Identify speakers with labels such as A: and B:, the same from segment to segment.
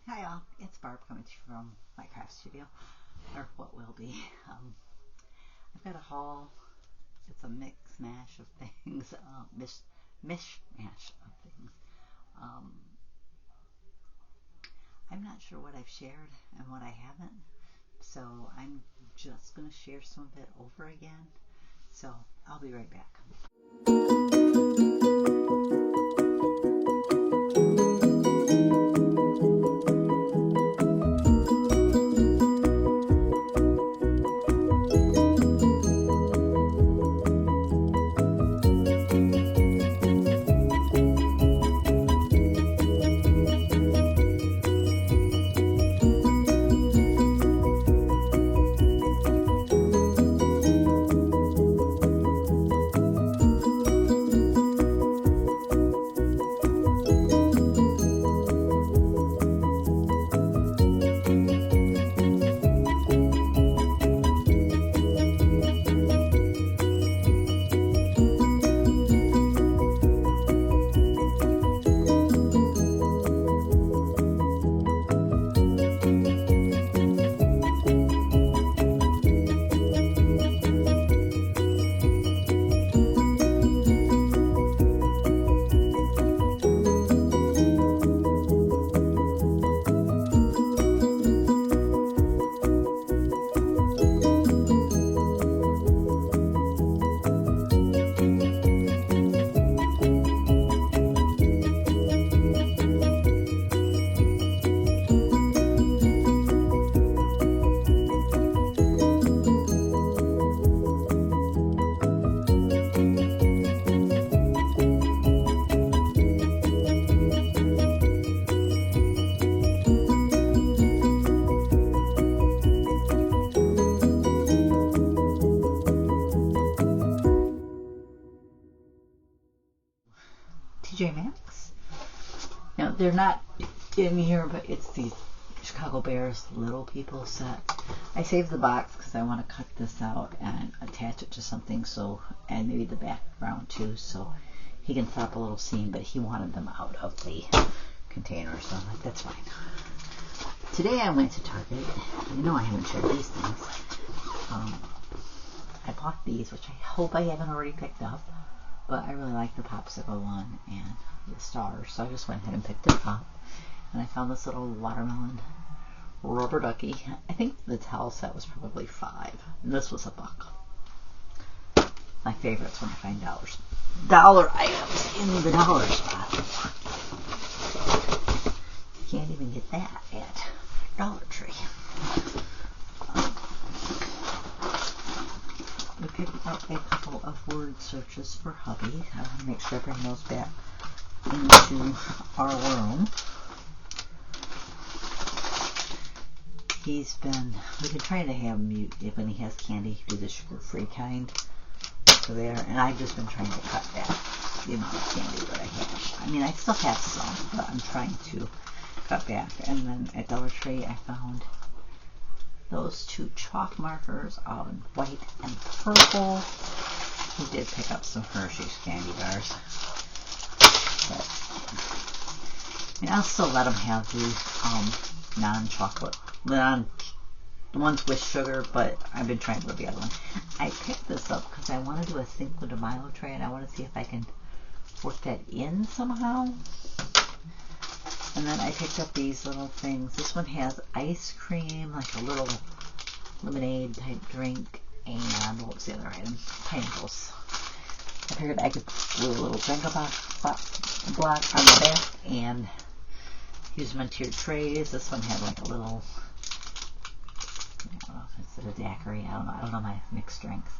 A: Hi all, it's Barb coming to you from my craft studio, or what will be. I've got a haul. It's a mix-mash of things, mishmash of things. Um, I'm not sure what I've shared and what I haven't, so I'm just going to share some of it over again. So I'll be right back. TJ Maxx. Now they're not in here, but it's these Chicago Bears Little People set. I saved the box because I want to cut this out and attach it to something, so, and maybe the background too, so he can set up a little scene, but he wanted them out of the container, so I'm like, that's fine. Today I went to Target. You know I haven't shared these things. I bought these, which I hope I haven't already picked up, but I really like the popsicle one and the stars, so I just went ahead and picked it up. And I found this little watermelon rubber ducky. I think the towel set was probably $5, and this was $1. My favorites when I find dollar items in the dollar spot. You can't even get that at Dollar Tree. We picked up a couple of word searches for hubby. I want to make sure I bring those back into our room. We've been trying to have him mute when he has candy, do the sugar-free kind over there, and I've just been trying to cut back the amount of candy that I have. I mean, I still have some, but I'm trying to cut back. And then at Dollar Tree, I found those 2 chalk markers in white and purple. He did pick up some Hershey's candy bars. But, I mean, I'll still let him have the non-chocolate, the ones with sugar, but I've been trying to go the other one. I picked this up because I want to do a Cinco de Mayo tray, and I want to see if I can work that in somehow. And then I picked up these little things. This one has ice cream, like a little lemonade type drink, and what was the other item? Pineapples. I figured I could glue a little Jenga block on the back and use them on tiered trays. This one had like a little, I don't know if it's a daiquiri, I don't know my mixed drinks.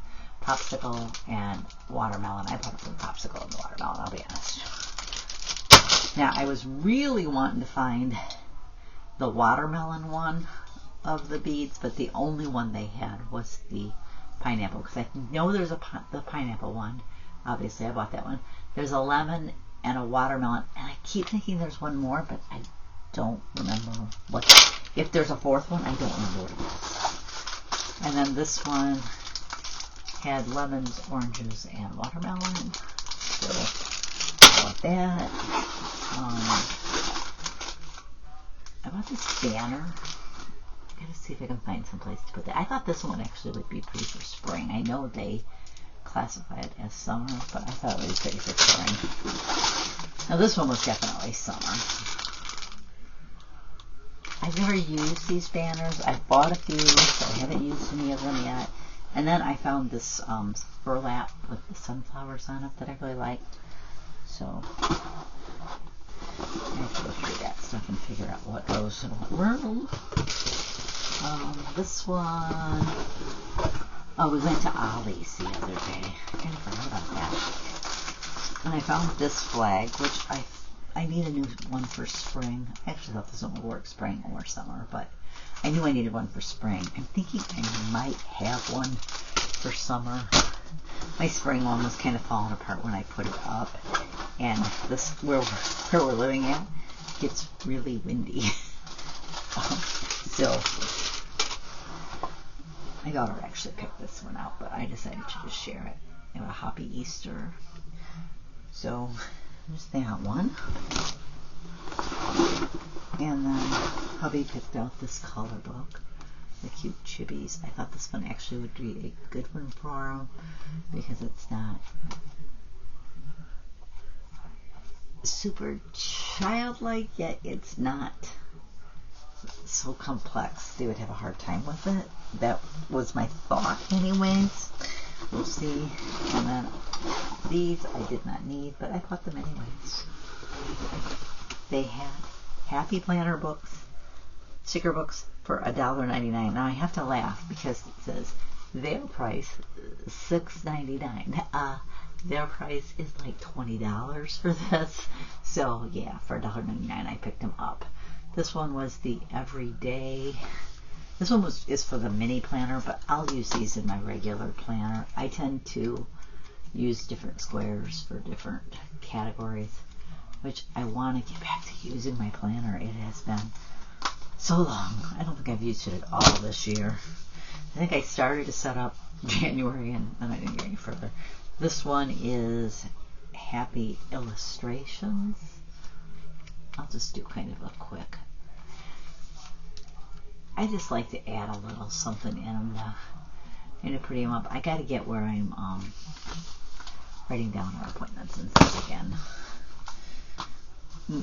A: Popsicle and watermelon. I put up the popsicle and the watermelon, I'll be honest. Now, I was really wanting to find the watermelon one of the beads, but the only one they had was the pineapple, because I know there's the pineapple one. Obviously, I bought that one. There's a lemon and a watermelon, and I keep thinking there's one more, but I don't remember what. If there's a 4th one, I don't remember what it is. And then this one had lemons, oranges, and watermelon. So I bought that. I bought this banner. I gotta see if I can find some place to put that. I thought this one actually would be pretty for spring. I know they classify it as summer, but I thought it would be pretty for spring. Now this one was definitely summer. I've never used these banners. I've bought a few, but I haven't used any of them yet. And then I found this burlap with the sunflowers on it that I really liked. So I have to go through that stuff and figure out what goes in what room. This one, oh, we went to Ollie's the other day. I kind of forgot about that. And I found this flag, which I need a new one for spring. I actually thought this one would work spring or summer, but I knew I needed one for spring. I'm thinking I might have one for summer. My spring one was kind of falling apart when I put it up, and this where we're living at gets really windy. So my daughter actually picked this one out, but I decided to just share it. They have a Happy Easter. So there's that one. And then hubby picked out this color book, the cute chibis. I thought this one actually would be a good one for him because it's not super childlike, yet it's not so complex they would have a hard time with it. That was my thought anyways. We'll see. And then these I did not need, but I bought them anyways. They had Happy Planner books, sticker books for $1.99. Now I have to laugh because it says their price $6.99. Their price is like $20 for this. So yeah, for $1.99 I picked them up. This one was the everyday. This one is for the mini planner, but I'll use these in my regular planner. I tend to use different squares for different categories, which I want to get back to using my planner. It has been so long. I don't think I've used it at all this year. I think I started to set up January and then I didn't get any further. This one is Happy Illustrations. I'll just do kind of a quick. I just like to add a little something in to pretty them up. I got to get where I'm writing down our appointments and stuff again.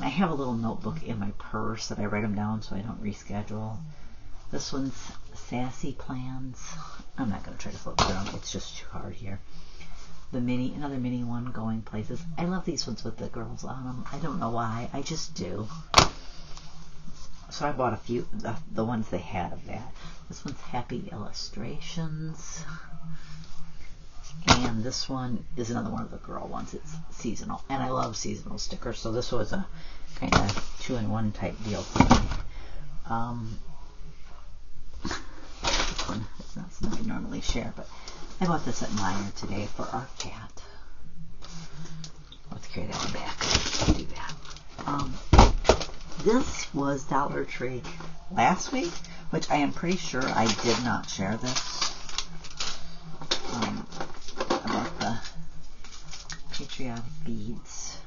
A: I have a little notebook in my purse that I write them down so I don't reschedule. This one's Sassy Plans. I'm not going to try to flip through them. It's just too hard here. Another mini one, Going Places. I love these ones with the girls on them. I don't know why. I just do. So I bought a few, the ones they had of that. This one's Happy Illustrations. And this one is another one of the girl ones. It's seasonal. And I love seasonal stickers. So this was a kind of 2-in-1 type deal for me. This one is not something I normally share, but I bought this at Meijer today for our cat. I'll have to carry that one back. I'll do that. This was Dollar Tree last week, which I am pretty sure I did not share this. About the patriotic beads.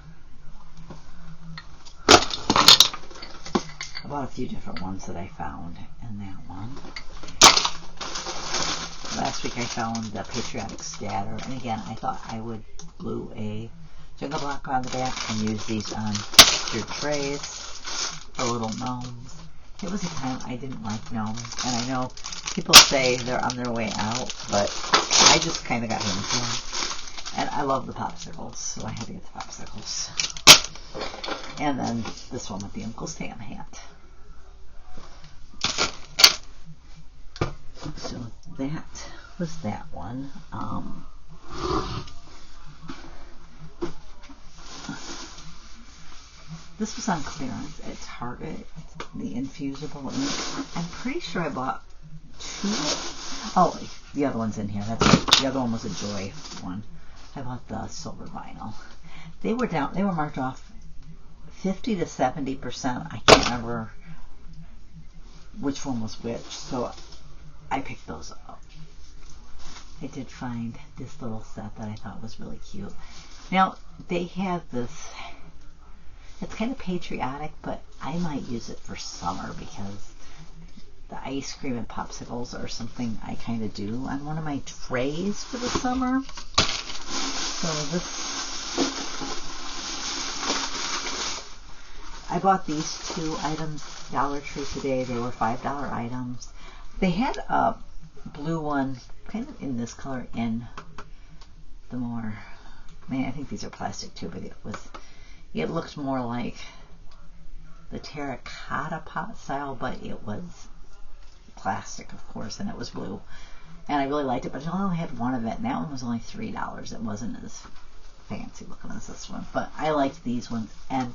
A: I bought a few different ones that I found in that one. Last week I found the patriotic scatter, and again I thought I would glue a jingle block on the back and use these on your trays for little gnomes. It was a time I didn't like gnomes, and I know people say they're on their way out, but I just kind of got into them. And I love the popsicles, so I had to get the popsicles. And then this one with the Uncle Sam hat. So that was that one. This was on clearance at Target. It's the infusible ink. I'm pretty sure I bought 2. Oh, the other one's in here. That's right. The other one was a Joy one. I bought the silver vinyl. They were marked off 50 to 70%. I can't remember which one was which, so I picked those up. I did find this little set that I thought was really cute. Now, they have this, It's kind of patriotic, but I might use it for summer because the ice cream and popsicles are something I kind of do on one of my trays for the summer. So I bought these 2 items, Dollar Tree today. They were $5 items. They had a blue one, kind of in this color, in the more, I think these are plastic too, but it looked more like the terracotta pot style, but it was plastic, of course, and it was blue. And I really liked it, but I only had one of it, and that one was only $3. It wasn't as fancy looking as this one, but I liked these ones, and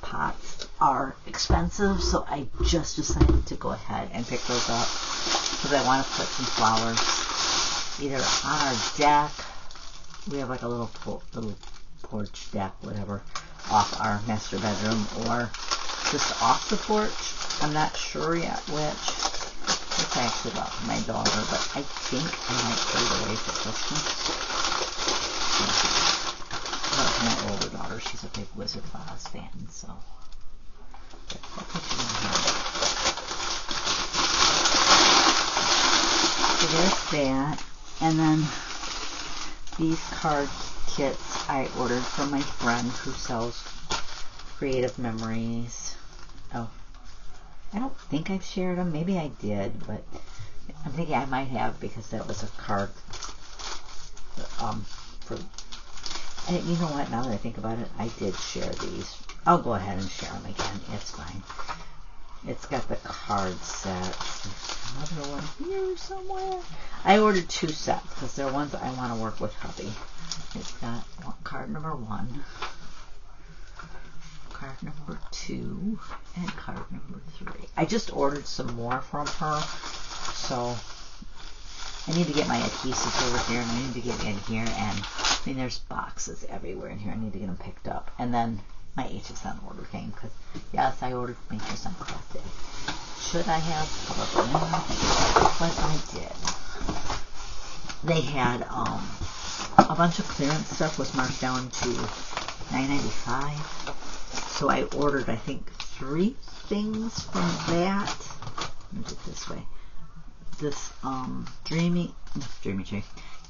A: pots are expensive, so I just decided to go ahead and pick those up because I want to put some flowers either on our deck. We have like a little porch deck, whatever, off our master bedroom, or just off the porch. I'm not sure yet which. It's actually about my daughter, but I think I might put it away for Christmas. My older daughter, she's a big Wizard of Oz fan, so I'll put it in here. So there's that, and then these card kits I ordered from my friend who sells Creative Memories. Oh, I don't think I've shared them. Maybe I did, but I'm thinking I might have because that was a card for. And you know what? Now that I think about it, I did share these. I'll go ahead and share them again. It's fine. It's got the card set. There's another one here somewhere. I ordered 2 sets because they're ones I want to work with hubby. It's got card number 1, card number 2, and card number 3. I just ordered some more from her, so I need to get my adhesives over here, and I need to get in here, and I mean, there's boxes everywhere in here. I need to get them picked up. And then my HSN order came, because, yes, I ordered from HSN Craft Day. Should I have? Probably not, but I did. They had a bunch of clearance stuff was marked down to $9.95. So I ordered, I think, 3 things from that. Let me do it this way. This Dreamy Tree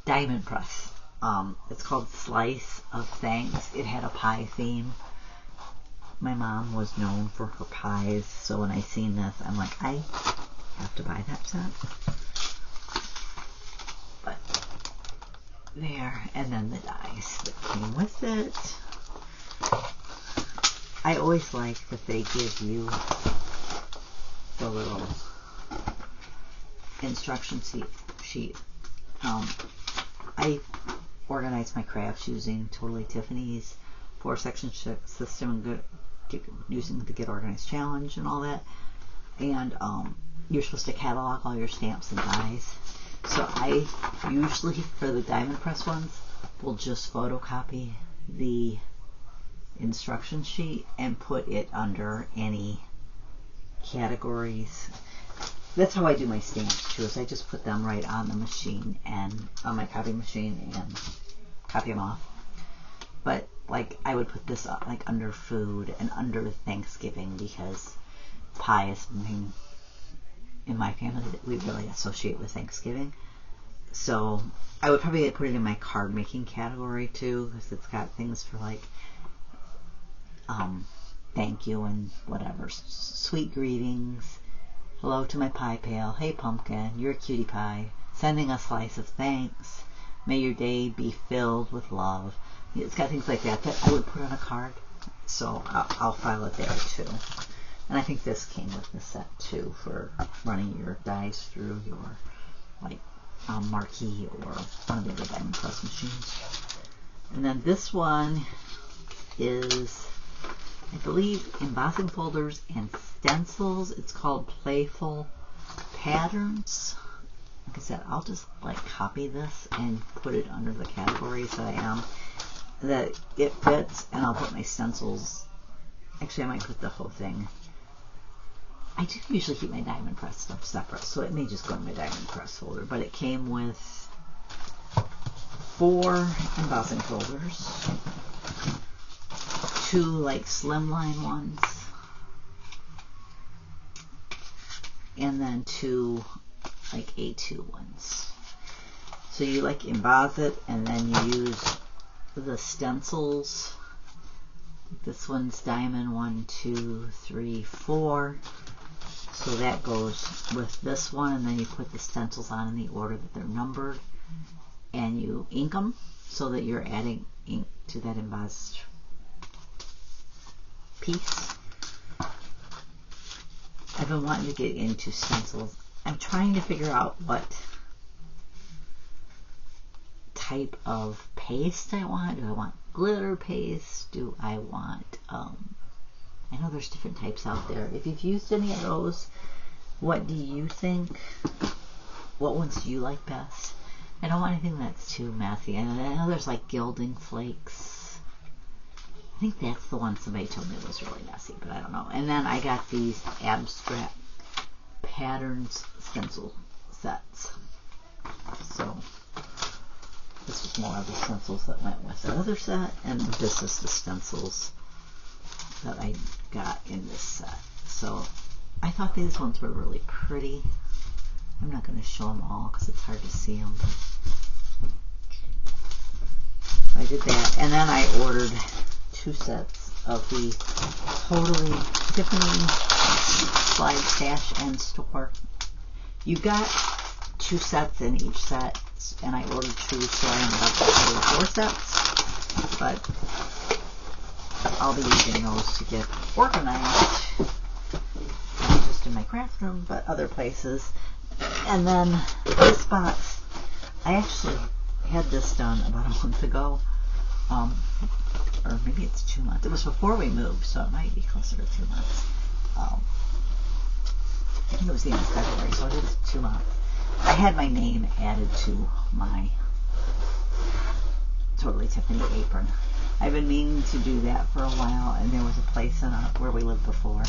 A: Diamond Press. It's called Slice of Thanks. It had a pie theme. My mom was known for her pies, so when I seen this, I'm like, I have to buy that set. But there, and then the dice that came with it. I always like that they give you the little instruction sheet. I organize my crafts using Totally Tiffany's 4-section system, using the Get Organized Challenge and all that. And you're supposed to catalog all your stamps and dies. So I usually, for the diamond press ones, will just photocopy the instruction sheet and put it under any categories. That's how I do my stamps too, is I just put them right on the machine and on my copy machine and copy them off. But like I would put this up like under food and under Thanksgiving, because pie is something in my family that we really associate with Thanksgiving. So I would probably put it in my card making category too, because it's got things for like thank you and whatever, sweet greetings, hello to my pie pal, hey pumpkin, you're a cutie pie, sending a slice of thanks, may your day be filled with love. It's got things like that that I would put on a card, so I'll file it there too. And I think this came with the set too, for running your dice through your like marquee or one of the other diamond press machines. And then this one is, I believe, embossing folders and stencils. It's called Playful Patterns. Like I said, I'll just like copy this and put it under the categories that it fits, and I'll put my stencils. Actually, I might put the whole thing. I do usually keep my diamond press stuff separate, so it may just go in my diamond press folder. But it came with 4 embossing folders, 2 like slimline ones, and then 2 like A2 ones. So you like emboss it, and then you use the stencils. This one's diamond 1, 2, 3, 4. So that goes with this one, and then you put the stencils on in the order that they're numbered, and you ink them so that you're adding ink to that embossed piece. I've been wanting to get into stencils. I'm trying to figure out what type of paste I want. Do I want glitter paste? Do I want, I know there's different types out there. If you've used any of those, what do you think? What ones do you like best? I don't want anything that's too messy. And I know there's like gilding flakes. I think that's the one somebody told me was really messy, but I don't know. And then I got these abstract patterns stencil sets. So this was more of the stencils that went with the other set, and this is the stencils that I got in this set. So I thought these ones were really pretty. I'm not going to show them all because it's hard to see them. But I did that, and then I ordered 2 sets of the Totally Tiffany Slide Stash and Store. You got 2 sets in each set, and I ordered 2, so I ended up with 4 sets. But I'll be using those to get organized, not just in my craft room, but other places. And then this box, I actually had this done about a month ago, or maybe it's 2 months. It was before we moved, so it might be closer to 2 months. I think it was the end of February, so it is 2 months. I had my name added to my Totally Tiffany apron. I've been meaning to do that for a while, and there was a place in where we lived before.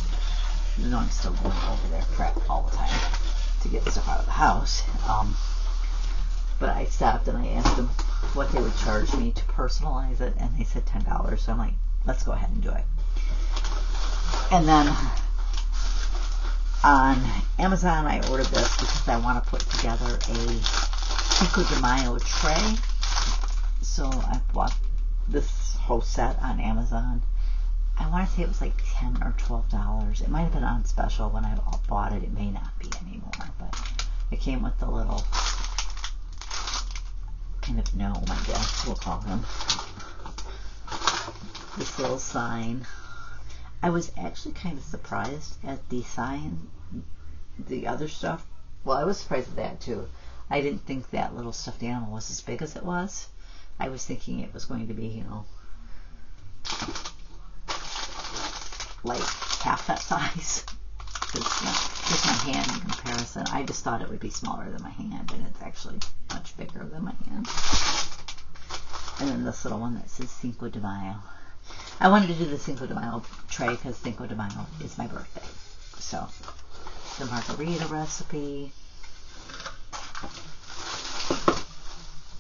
A: You know, I'm still going over there crap all the time to get stuff out of the house. But I stopped and I asked them what they would charge me to personalize it, and they said $10. So I'm like, let's go ahead and do it. And then on Amazon, I ordered this because I want to put together a Cinco de Mayo tray. So I bought this whole set on Amazon. I want to say it was like $10 or $12. It might have been on special when I bought it. It may not be anymore, but it came with the little kind of gnome, I guess we'll call him. This little sign. I was actually kind of surprised at the sign. The other stuff, well, I was surprised at that too. I didn't think that little stuffed animal was as big as it was. I was thinking it was going to be, you know, like half that size. With my hand in comparison, I just thought it would be smaller than my hand, and it's actually much bigger than my hand. And then this little one that says Cinco de Mayo. I wanted to do the Cinco de Mayo tray because Cinco de Mayo is my birthday. So, the margarita recipe,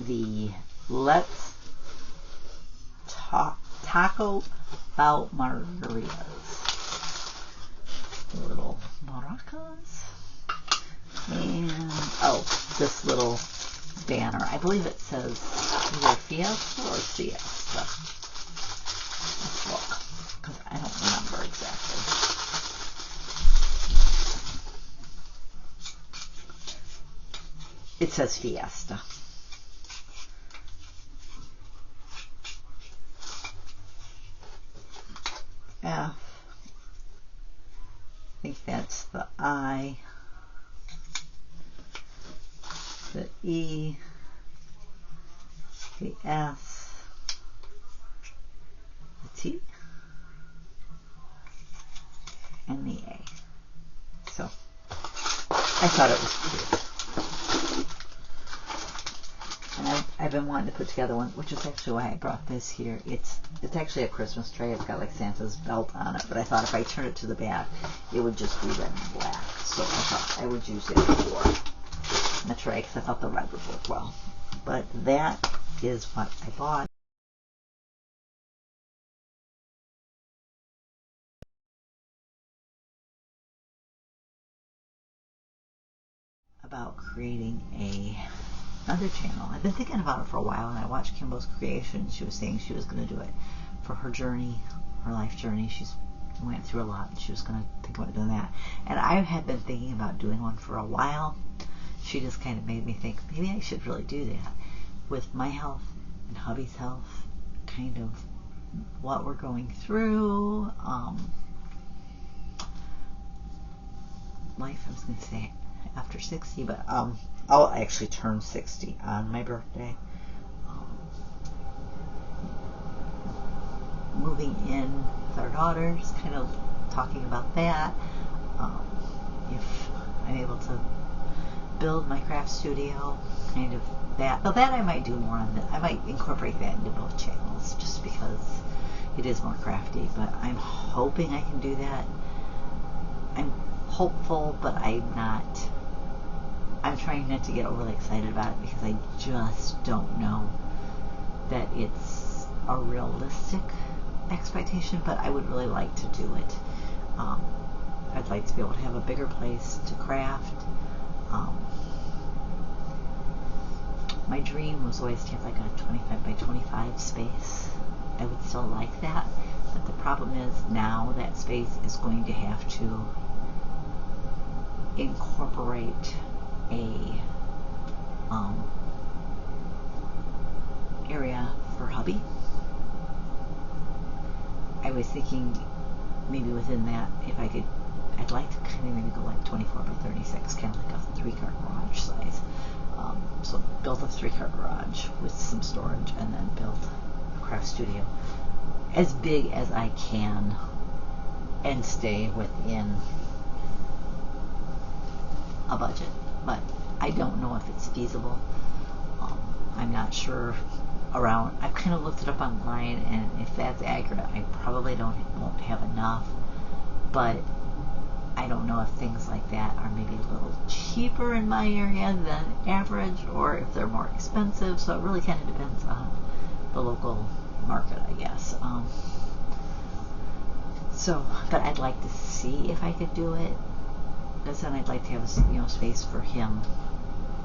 A: the Let's Taco About Margaritas, little maracas, and this little banner. I believe it says either Fiesta or Siesta. Let's look, because I don't remember exactly. It says Fiesta. F. I think that's the I, the E, the S, the T, and the A. So I thought it was cute. And I've been wanting to put together one, which is actually why I brought this here. It's actually a Christmas tray. It's got like Santa's belt on it, but I thought if I turn it to the back, it would just be red and black. So I thought I would use it for the tray because I thought the red would work well. But that is what I bought. about creating another channel. I've been thinking about it for a while, and I watched Kimbo's Creation. She was saying she was going to do it for her journey, her life journey. She's went through a lot, and she was going to think about doing that. And I had been thinking about doing one for a while. She just kind of made me think maybe I should really do that with my health and hubby's health, kind of what we're going through. Life, I was going to say after 60, but I'll actually turn 60 on my birthday. Moving in with our daughters, kind of talking about that. If I'm able to build my craft studio, kind of that. But that I might do more on that. I might incorporate that into both channels just because it is more crafty. But I'm hoping I can do that. I'm hopeful, but I'm trying not to get overly excited about it because I just don't know that it's a realistic expectation, but I would really like to do it. I'd like to be able to have a bigger place to craft. My dream was always to have like a 25 by 25 space. I would still like that, but the problem is now that space is going to have to incorporate a area for hubby. I was thinking maybe within that, if I could, I'd like to kind of maybe go like 24 by 36, kind of like a 3-car garage size. So build a 3-car garage with some storage, and then build a craft studio as big as I can and stay within a budget. But I don't know if it's feasible. I'm not sure around. I've kind of looked it up online, and if that's accurate, I probably won't have enough. But I don't know if things like that are maybe a little cheaper in my area than average, or if they're more expensive. So it really kind of depends on the local market, I guess. But I'd like to see if I could do it. Because then I'd like to have a space for him,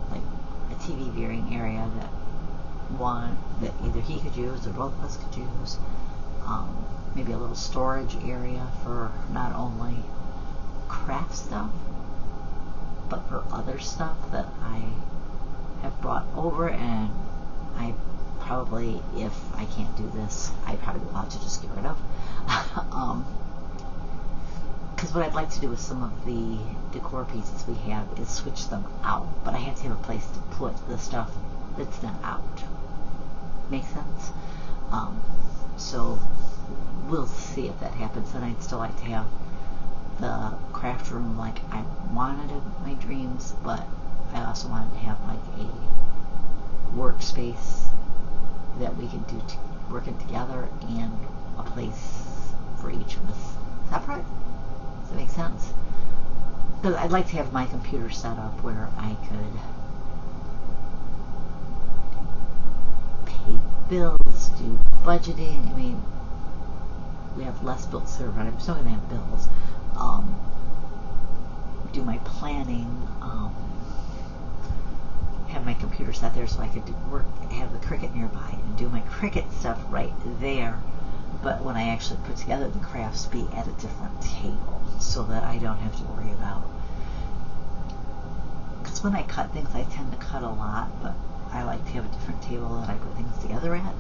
A: like a TV viewing area that either he could use or both of us could use. Maybe a little storage area for not only craft stuff, but for other stuff that I have brought over, and I probably, if I can't do this, I probably will have to just get rid of. Because what I'd like to do with some of the decor pieces we have is switch them out, but I have to have a place to put the stuff that's not out. Make sense? So we'll see if that happens. And I'd still like to have the craft room like I wanted in my dreams, but I also wanted to have like a workspace that we could do working together, and a place for each of us separate. Does that make sense? Because I'd like to have my computer set up where I could pay bills, do budgeting. I mean, we have less bills here, but I'm still going to have bills. Do my planning. Have my computer set there so I could have the Cricut nearby and do my Cricut stuff right there. But when I actually put together the crafts, be at a different table so that I don't have to worry about. Because when I cut things, I tend to cut a lot, but I like to have a different table that I put things together at.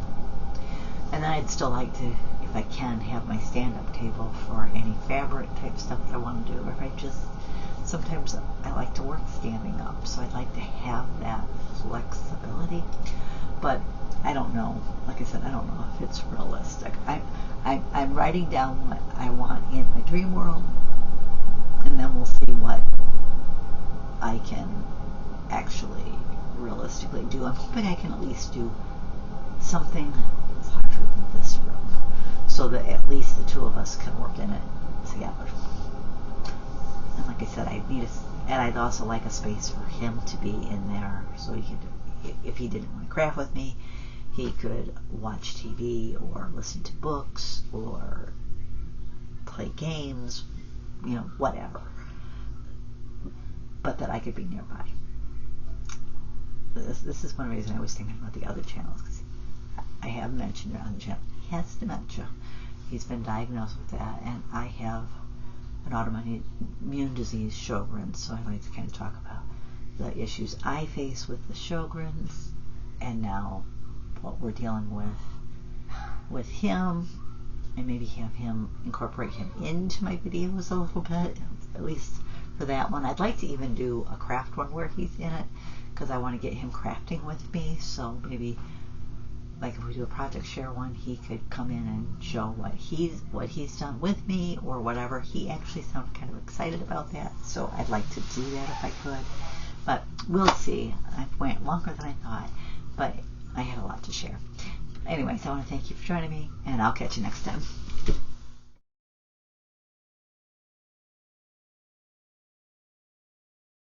A: And then I'd still like to, if I can, have my stand-up table for any fabric type stuff that I want to do. Or if I just, sometimes I like to work standing up, so I'd like to have that flexibility. But I don't know. Like I said, I don't know if it's realistic. I'm writing down what I want in my dream world, and then we'll see what I can actually realistically do. I'm hoping I can at least do something that's larger than this room, so that at least the two of us can work in it together. And like I said, and I'd also like a space for him to be in there, so he could, if he didn't want to craft with me, he could watch TV or listen to books or play games, whatever. But that I could be nearby. this is one reason I was thinking about the other channels, because I have mentioned it on the channel. He has dementia. He's been diagnosed with that, and I have an autoimmune disease, Sjogren's, so I like to kind of talk about the issues I face with the Sjogren's, and now what we're dealing with him, and maybe have him incorporate him into my videos a little bit, at least for that one. I'd like to even do a craft one where he's in it, because I want to get him crafting with me. So maybe, like if we do a project share one, he could come in and show what he's done with me or whatever. He actually sounded kind of excited about that, so I'd like to do that if I could. But we'll see. I went longer than I thought, but I had a lot to share. Anyways, I want to thank you for joining me, and I'll catch you next time.